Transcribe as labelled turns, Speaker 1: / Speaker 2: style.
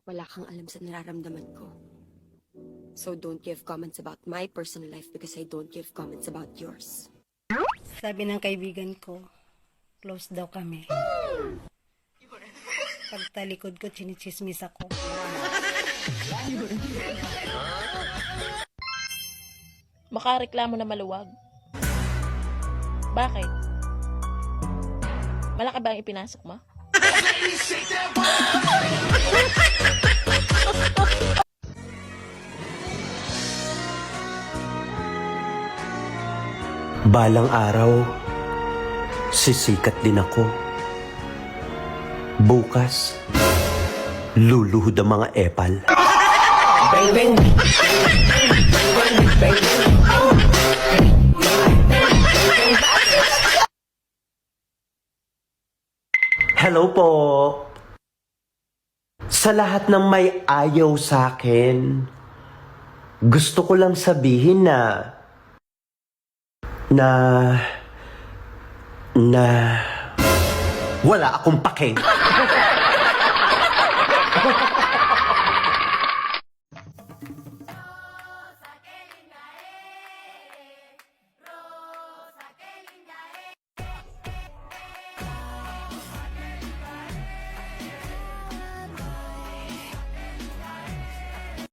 Speaker 1: Wala kang alam sa nararamdaman ko. So don't give comments about my personal life because I don't give comments about yours.
Speaker 2: Sabi ng kaibigan ko, close daw kami. Pagtalikod ko, chinichismis ako.
Speaker 3: Makareklamo na maluwag. Bakit? Malaki ba ang ipinasok mo?
Speaker 4: Balang araw, sisikat din ako. Bukas, luluhod ang mga epal. Hello po. Sa lahat ng may ayaw sa akin, gusto ko lang sabihin na wala akong pake.